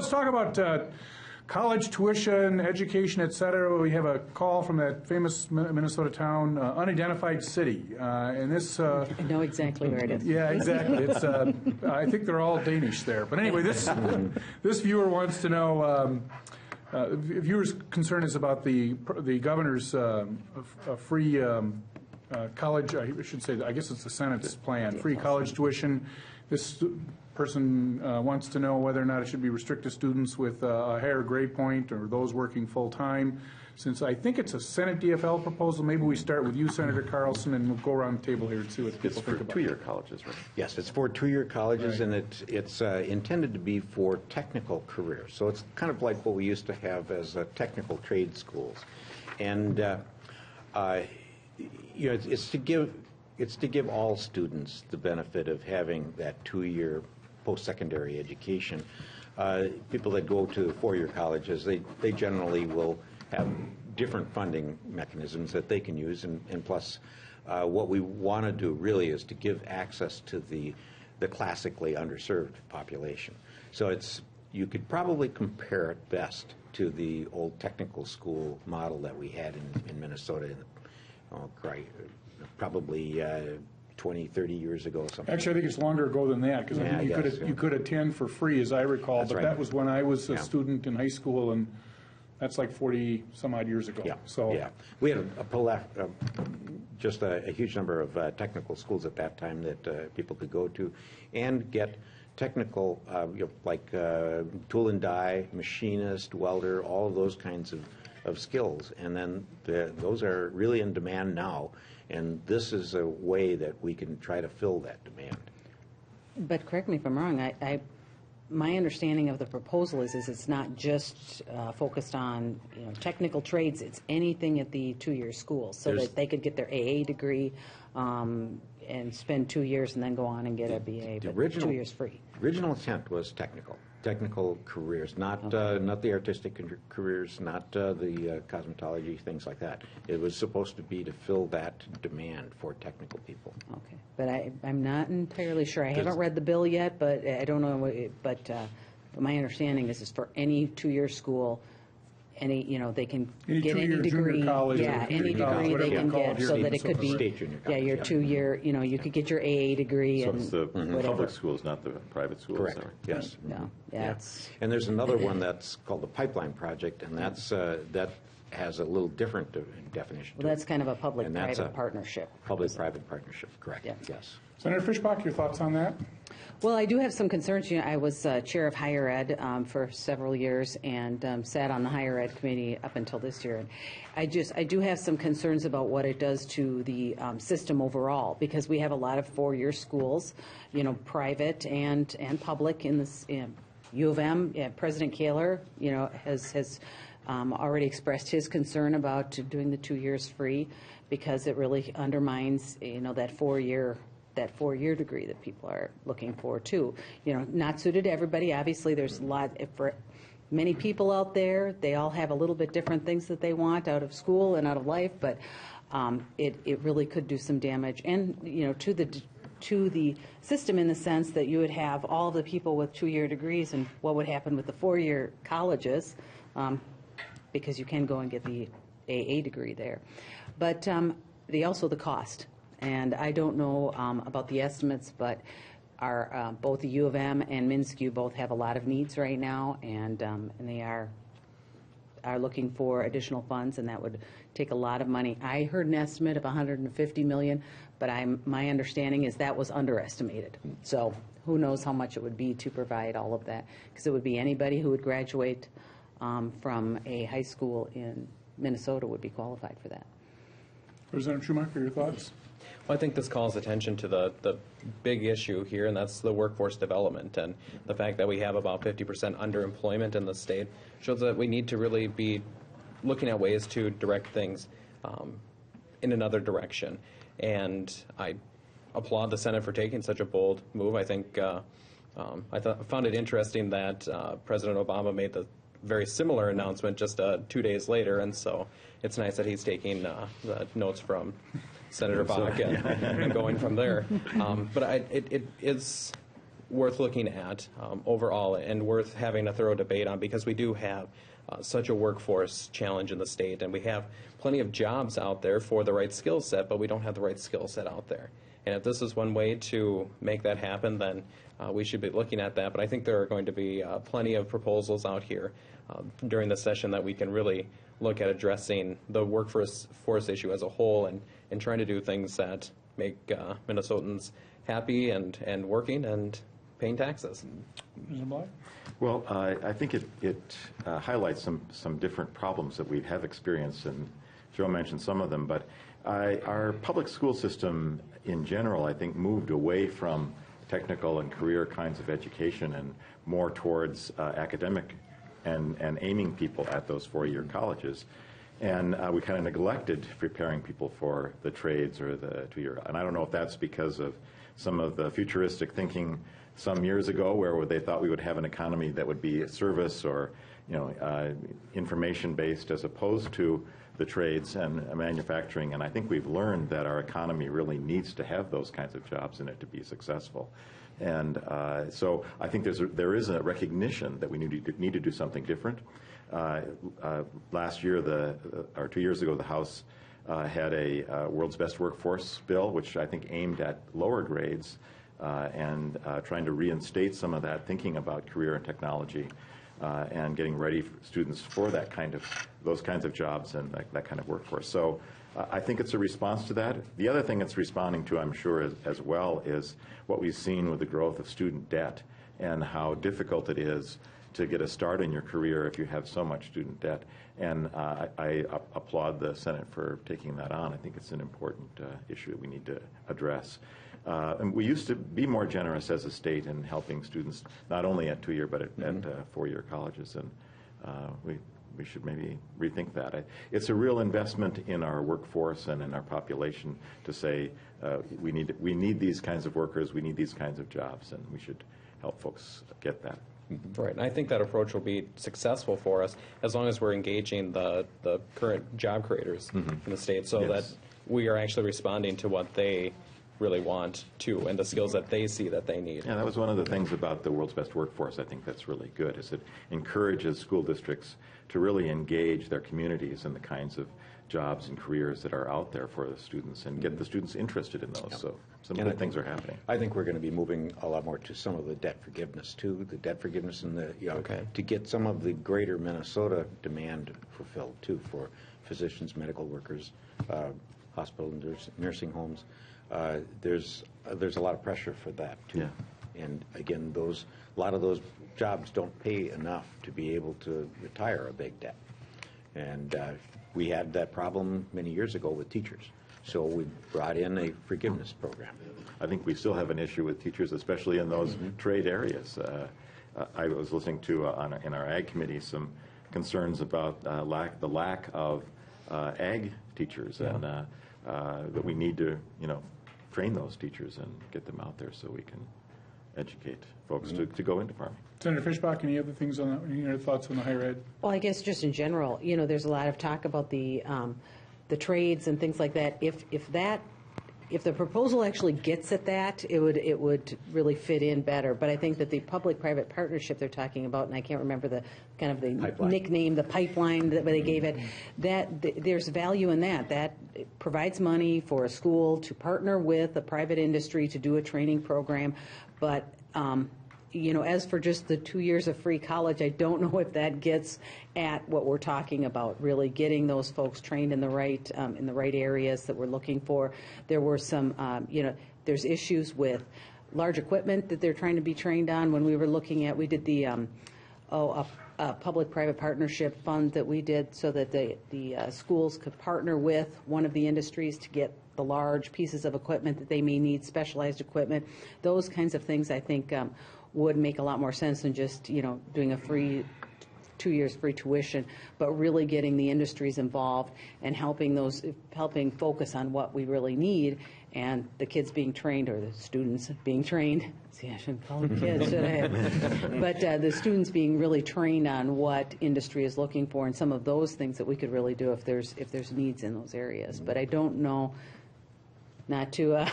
let's talk about college tuition, education, et cetera. We have a call from that famous Minnesota town, Unidentified City. And this... I know exactly where it is. Yeah, exactly. It's, I think they're all Danish there. But anyway, this viewer wants to know... viewer's concern is about the governor's free college, I should say, I guess it's the Senate's plan, free college tuition. This person wants to know whether or not it should be restricted to students with a higher grade point or those working full-time. Since I think it's a Senate DFL proposal, maybe we start with you, Senator Carlson, and we'll go around the table here and see what people think about it. It's for two-year colleges, right? Yes, it's for two-year colleges, right. And it's intended to be for technical careers. So it's kind of like what we used to have as technical trade schools. And it's to give all students the benefit of having that two-year post-secondary education. People that go to four-year colleges, they generally will have different funding mechanisms that they can use, and plus what we want to do really is to give access to the classically underserved population. So you could probably compare it best to the old technical school model that we had in Minnesota probably 20, 30 years ago. Something. Actually, I think it's longer ago than that, because Yeah, you could attend for free, as I recall. That's but right. that was when I was a student in high school, and that's like 40-some-odd years ago. Yeah, So yeah. We had just a huge number of technical schools at that time that people could go to and get technical, like tool and die, machinist, welder, all of those kinds of skills. And then those are really in demand now. And this is a way that we can try to fill that demand. But correct me if I'm wrong, my understanding of the proposal is it's not just focused on technical trades, it's anything at the two-year school, so that they could get their AA degree and spend 2 years and then go on and get a BA, but 2 years free. The original intent was technical careers, not not the artistic careers, not the cosmetology, things like that. It was supposed to be to fill that demand for technical people. Okay, but I'm not entirely sure. I haven't read the bill yet, but I don't know. But my understanding is for any two-year school, they can get any degree. College, yeah, any degree they can get, so that it could be state junior college, your 2 year. You could get your AA degree. So and it's the whatever. public schools, not the private schools. Correct. Right? Yes. No. Yeah. It's, And there's another one that's called the Pipeline Project, and that has a little different definition. well, that's kind of a And that's public-private partnership. Public-private partnership, correct? Yeah. Yes. Senator Fischbach, your thoughts on that? Well, I do have some concerns. I was chair of higher ed for several years and sat on the higher ed committee up until this year. I do have some concerns about what it does to the system overall, because we have a lot of four-year schools, private and public in this. U of M, President Kaler, has already expressed his concern about doing the 2 years free, because it really undermines, that four-year degree that people are looking for too. Not suited to everybody. Obviously, there's a lot for many people out there. They all have a little bit different things that they want out of school and out of life, but it really could do some damage, and to the system, in the sense that you would have all the people with two-year degrees, and what would happen with the four-year colleges, because you can go and get the AA degree there. But also the cost. And I don't know about the estimates, but both the U of M and MnSCU both have a lot of needs right now, and they are looking for additional funds, and that would take a lot of money. I heard an estimate of $150 million, but my understanding is that was underestimated. So who knows how much it would be to provide all of that, because it would be anybody who would graduate from a high school in Minnesota would be qualified for that. Representative Schumacher, your thoughts? Well, I think this calls attention to the big issue here, and that's the workforce development. And the fact that we have about 50% underemployment in the state shows that we need to really be looking at ways to direct things in another direction. And I applaud the Senate for taking such a bold move. I think found it interesting that President Obama made the very similar announcement just 2 days later, and so it's nice that he's taking the notes from Senator Bach and going from there. But it is worth looking at overall and worth having a thorough debate on, because we do have such a workforce challenge in the state, and we have plenty of jobs out there for the right skill set, but we don't have the right skill set out there. And if this is one way to make that happen, then we should be looking at that. But I think there are going to be plenty of proposals out here during the session that we can really look at addressing the workforce issue as a whole, and trying to do things that make Minnesotans happy and working and paying taxes. Mr. Black? Well, I think it highlights some different problems that we have experienced, and Joe mentioned some of them, but our public school system in general, I think, moved away from technical and career kinds of education and more towards academic and aiming people at those four-year colleges. And we kind of neglected preparing people for the trades or the two-year. And I don't know if that's because of some of the futuristic thinking some years ago, where they thought we would have an economy that would be service or, information-based as opposed to the trades and manufacturing. And I think we've learned that our economy really needs to have those kinds of jobs in it to be successful. And so I think there is a recognition that we need to do something different. Last year, or 2 years ago, the House had a World's Best Workforce bill, which I think aimed at lower grades and trying to reinstate some of that thinking about career and technology and getting ready for students for those kinds of jobs and that kind of workforce. So I think it's a response to that. The other thing it's responding to, I'm sure, as well, is what we've seen with the growth of student debt and how difficult it is to get a start in your career if you have so much student debt. And I applaud the Senate for taking that on. I think it's an important issue that we need to address. And we used to be more generous as a state in helping students, not only at two-year, but at four-year colleges. And we should maybe rethink that. It's a real investment in our workforce and in our population to say we need these kinds of workers, we need these kinds of jobs, and we should help folks get that. Right, and I think that approach will be successful for us as long as we're engaging the current job creators in the state, so that we are actually responding to what they really want to and the skills that they see that they need. Yeah, that was one of the things about the World's Best Workforce I think that's really good, is it encourages school districts to really engage their communities in the kinds of jobs and careers that are out there for the students and get the students interested in those. So some good things are happening. I think we're going to be moving a lot more to some of the debt forgiveness too, the debt forgiveness and to get some of the greater Minnesota demand fulfilled too, for physicians, medical workers, hospital nursing homes. There's a lot of pressure for that too. Yeah. And again, a lot of those jobs don't pay enough to be able to retire a big debt. And we had that problem many years ago with teachers. So we brought in a forgiveness program. I think we still have an issue with teachers, especially in those trade areas. I was listening to, in our Ag Committee, some concerns about the lack of ag teachers, and that we need to, train those teachers and get them out there so we can educate folks to go into farming. Senator Fischbach, any other things on that? Any other thoughts on the higher ed? Well, I guess just in general, there's a lot of talk about the trades and things like that. If the proposal actually gets at that, it would really fit in better. But I think that the public-private partnership they're talking about, and I can't remember the Pipeline. nickname, the pipeline that they gave it, there's value in that. That provides money for a school to partner with a private industry to do a training program. But as for just the 2 years of free college, I don't know if that gets at what we're talking about, really getting those folks trained in the right areas that we're looking for. There were some, there's issues with large equipment that they're trying to be trained on. When we were looking at, we did the a public-private partnership fund that we did so that the schools could partner with one of the industries to get the large pieces of equipment that they may need, specialized equipment. Those kinds of things, I think, would make a lot more sense than just, doing a free 2 years free tuition, but really getting the industries involved and helping focus on what we really need, and the kids being trained, or the students being trained. See, I shouldn't call them kids, should I? But the students being really trained on what industry is looking for, and some of those things that we could really do if there's needs in those areas. But I don't know not to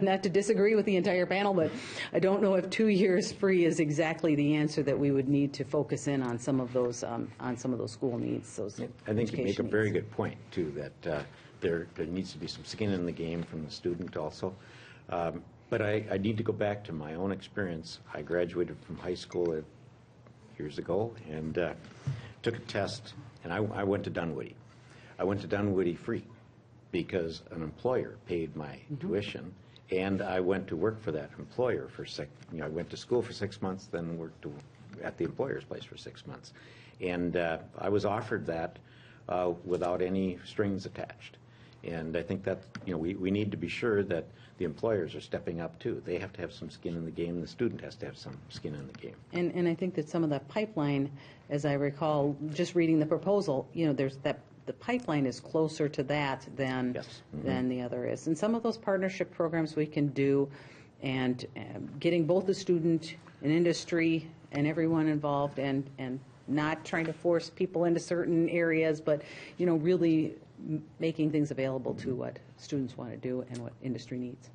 not to disagree with the entire panel, but I don't know if 2 years free is exactly the answer that we would need to focus in on some of those school needs. Those I think you make a education very needs. good point, too, that there needs to be some skin in the game from the student also. But I need to go back to my own experience. I graduated from high school years ago and took a test, and I went to Dunwoody. I went to Dunwoody free because an employer paid my tuition, and I went to work for that employer for I went to school for 6 months, then worked at the employer's place for 6 months. And I was offered that without any strings attached. And I think that, we need to be sure that the employers are stepping up too. They have to have some skin in the game. The student has to have some skin in the game. And I think that some of the pipeline, as I recall, just reading the proposal, there's that the pipeline is closer to that than Yes. than the other is. And some of those partnership programs we can do, and getting both the student and industry and everyone involved, and not trying to force people into certain areas, but really making things available to what students want to do and what industry needs.